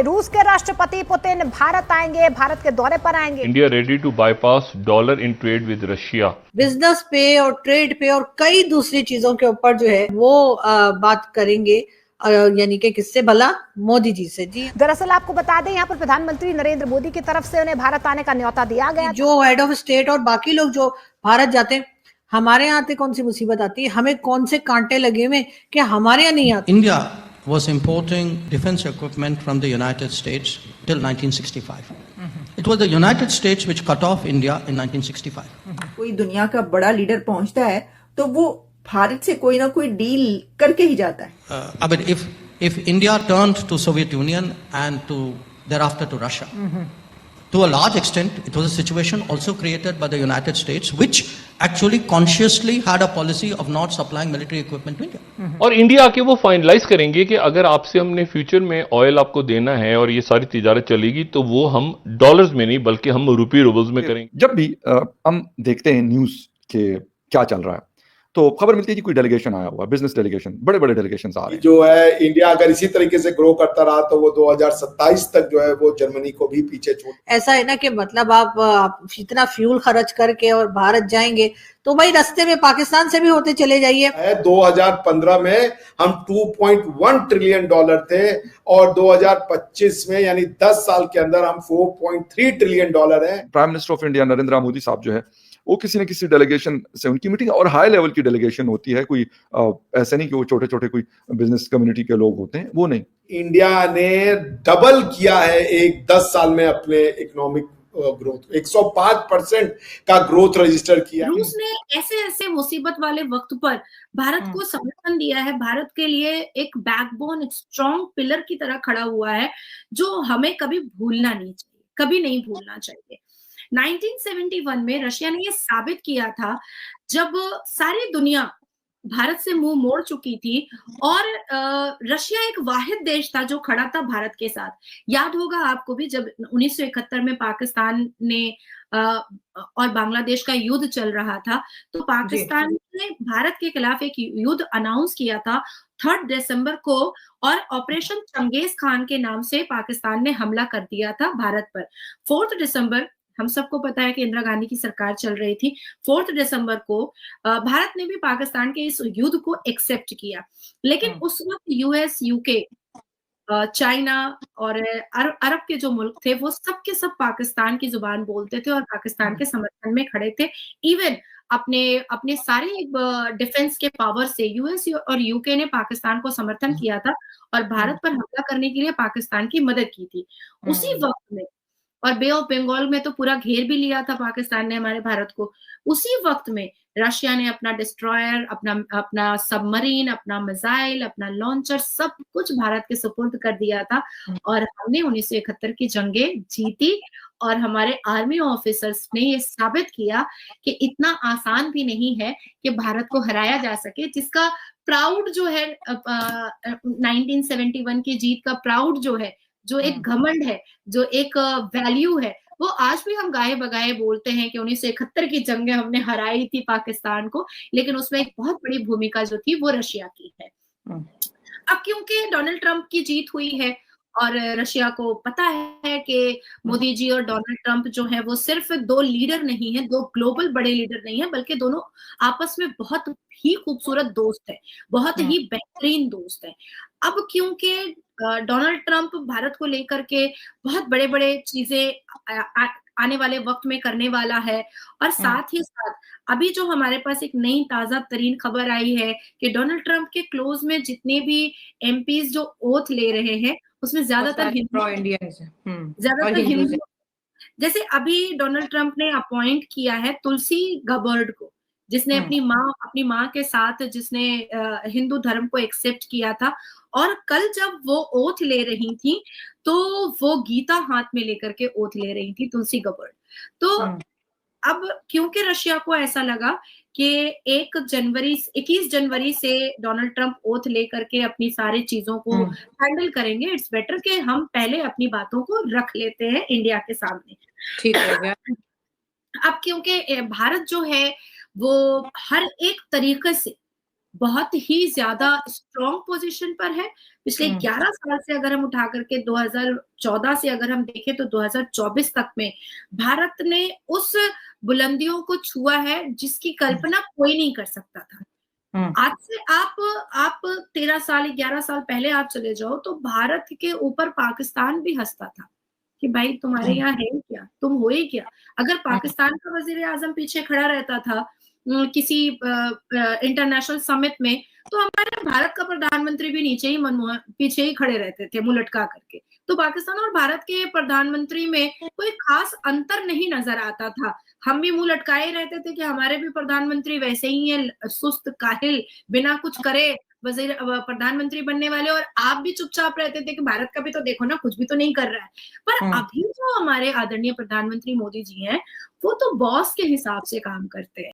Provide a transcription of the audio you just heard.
रूस के राष्ट्रपति पुतिन भारत आएंगे, भारत के दौरे पर आएंगे। India ready to bypass dollar in trade with Russia. Business पे और ट्रेड पे और कई दूसरी चीजों के ऊपर जो है वो बात करेंगे, यानी कि किससे भला? मोदी जी से। जी दरअसल आपको बता दें, यहाँ पर प्रधानमंत्री नरेंद्र मोदी की तरफ से उन्हें भारत आने का न्योता दिया गया। जो हेड ऑफ स्टेट और बाकी लोग जो भारत जाते हैं, हमारे यहाँ आते कौन सी मुसीबत आती है? हमें कौन से कांटे लगे हुए कि हमारे यहाँ नहीं आते? India was importing defense equipment from the United States till 1965. It was the United States which cut off India in 1965. कोई दुनिया का बड़ा लीडर पहुंचता है तो वो भारत से कोई ना कोई डील करके ही जाता है। I mean, if India turned to Soviet Union and to thereafter to Russia, to a large extent, it was a situation also created by the United States, which actually consciously had a policy of not supplying military equipment to India. और India आके वो finalise करेंगे कि अगर आपसे हमने future में oil आपको देना है और ये सारी तिजारत चलेगी तो वो हम डॉलर्स में नहीं बल्कि हम रूपी रूबल्स में करेंगे। जब भी हम देखते हैं न्यूज के क्या चल रहा है तो खबर मिलती है कि कोई डेलीगेशन आया हुआ, बिजनेस डेलीगेशन, बड़े बड़े डेलीगेशन आ रहे हैं। जो है इंडिया अगर इसी तरीके से ग्रो करता रहा तो वो 2027 तक जो है वो जर्मनी को भी पीछे छोड़। ऐसा है ना कि मतलब आप इतना फ्यूल खर्च करके और भारत जाएंगे तो भाई रास्ते में पाकिस्तान से भी होते चले जाइए। 2015 में हम 2.1 ट्रिलियन डॉलर थे और 2025 में यानी 10 साल के अंदर हम 4.3 ट्रिलियन डॉलर हैं। Prime minister of India Narendra Modi साहब जो है वो किसी न किसी डेलीगेशन से उनकी मीटिंग और हाई लेवल की डेलीगेशन होती है, कोई ऐसा नहीं कि वो छोटे छोटे कोई बिजनेस कम्युनिटी के लोग होते हैं, वो नहीं। इंडिया ने डबल किया है एक 10 साल में अपने इकोनॉमिक ग्रोथ, 105% का ग्रोथ रजिस्टर किया। रूस ने ऐसे ऐसे मुसीबत वाले वक्त पर भारत को समर्थन दिया है, भारत के लिए एक बैकबोन, एक स्ट्रॉन्ग पिलर की तरह खड़ा हुआ है जो हमें कभी भूलना नहीं चाहिए, कभी नहीं भूलना चाहिए। 1971 में रशिया ने ये साबित किया था जब सारी दुनिया भारत से मुंह मोड़ चुकी थी और रशिया एक वाहिद देश था जो खड़ा था भारत के साथ। याद होगा आपको भी जब 1971 में पाकिस्तान ने और बांग्लादेश का युद्ध चल रहा था तो पाकिस्तान ने भारत के खिलाफ एक युद्ध अनाउंस किया था 3 दिसंबर को और ऑपरेशन चंगेज खान के नाम से पाकिस्तान ने हमला कर दिया था भारत पर। 4 दिसंबर हम सबको पता है कि इंदिरा गांधी की सरकार चल रही थी। 4 दिसंबर को भारत ने भी पाकिस्तान के इस युद्ध को एक्सेप्ट किया, लेकिन उस वक्त यूएस, यूके, चाइना और अरब के जो मुल्क थे वो सब के सब पाकिस्तान की जुबान बोलते थे और पाकिस्तान के समर्थन में खड़े थे। इवन अपने सारे डिफेंस के पावर से यूएस और यूके ने पाकिस्तान को समर्थन किया था और भारत पर हमला करने के लिए पाकिस्तान की मदद की थी। उसी वक्त में और बे ऑफ बंगाल में तो पूरा घेर भी लिया था पाकिस्तान ने हमारे भारत को। उसी वक्त में रशिया ने अपना डिस्ट्रॉयर, अपना सबमरीन, अपना मिसाइल, अपना लॉन्चर सब कुछ भारत के सुपुर्द कर दिया था और हमने 1971 की जंगें जीती और हमारे आर्मी ऑफिसर्स ने ये साबित किया कि इतना आसान भी नहीं है कि भारत को हराया जा सके, जिसका प्राउड जो है 1971 की जीत का प्राउड जो है, जो एक घमंड है, जो एक वैल्यू है, वो आज भी हम गाए बगाए बोलते हैं कि 1971 की जंगें हमने हराई थी पाकिस्तान को, लेकिन उसमें एक बहुत बड़ी भूमिका जो थी वो रशिया की है। अब क्योंकि डोनाल्ड ट्रंप की जीत हुई है और रशिया को पता है कि मोदी जी और डोनाल्ड ट्रंप जो है वो सिर्फ 2 लीडर नहीं है, 2 ग्लोबल बड़े लीडर नहीं है, बल्कि दोनों आपस में बहुत ही खूबसूरत दोस्त है, बहुत ही बेहतरीन दोस्त है। अब क्योंकि डोनाल्ड ट्रंप भारत को लेकर के बहुत बड़े-बड़े चीजें आने वाले वक्त में करने वाला है और साथ ही साथ अभी जो हमारे पास एक नई ताजा तरीन खबर आई है कि डोनाल्ड ट्रंप के क्लोज में जितने भी एमपीज जो ओथ ले रहे हैं उसमें ज्यादातर हिंदू। जैसे अभी डोनाल्ड ट्रंप ने अपॉइंट किया है तुलसी गबर्ड को, जिसने अपनी माँ के साथ जिसने हिंदू धर्म को एक्सेप्ट किया था और कल जब वो ओथ ले रही थी तो वो गीता हाथ में लेकर के ओथ ले रही थी तुलसी गबर्ड। तो अब क्योंकि रशिया को ऐसा लगा कि 21 जनवरी से डोनाल्ड ट्रंप ओथ लेकर के अपनी सारी चीजों को हैंडल करेंगे, इट्स बेटर कि हम पहले अपनी बातों को रख लेते हैं इंडिया के सामने। ठीक है। अब क्योंकि भारत जो है वो हर एक तरीके से बहुत ही ज्यादा स्ट्रॉन्ग पोजीशन पर है। पिछले 11 साल से अगर हम उठा करके 2014 से अगर हम देखें तो 2024 तक में भारत ने उस बुलंदियों को छुआ है जिसकी कल्पना कोई नहीं कर सकता था। आज से आप 13 साल 11 साल पहले आप चले जाओ तो भारत के ऊपर पाकिस्तान भी हंसता था कि भाई तुम्हारे यहाँ है क्या, तुम हो ही क्या। अगर पाकिस्तान का वजीर आजम पीछे खड़ा रहता था किसी इंटरनेशनल समिट में, तो हमारे भारत का प्रधानमंत्री भी पीछे ही खड़े रहते थे मुंह लटका करके। तो पाकिस्तान और भारत के प्रधानमंत्री में कोई खास अंतर नहीं नजर आता था। हम भी मुंह लटकाए रहते थे कि हमारे भी प्रधानमंत्री वैसे ही है, सुस्त काहिल, बिना कुछ करे प्रधानमंत्री बनने वाले, और आप भी चुपचाप रहते थे कि भारत का भी तो देखो ना, कुछ भी तो नहीं कर रहा है। पर अभी जो हमारे आदरणीय प्रधानमंत्री मोदी जी हैं, वो तो बॉस के हिसाब से काम करते हैं।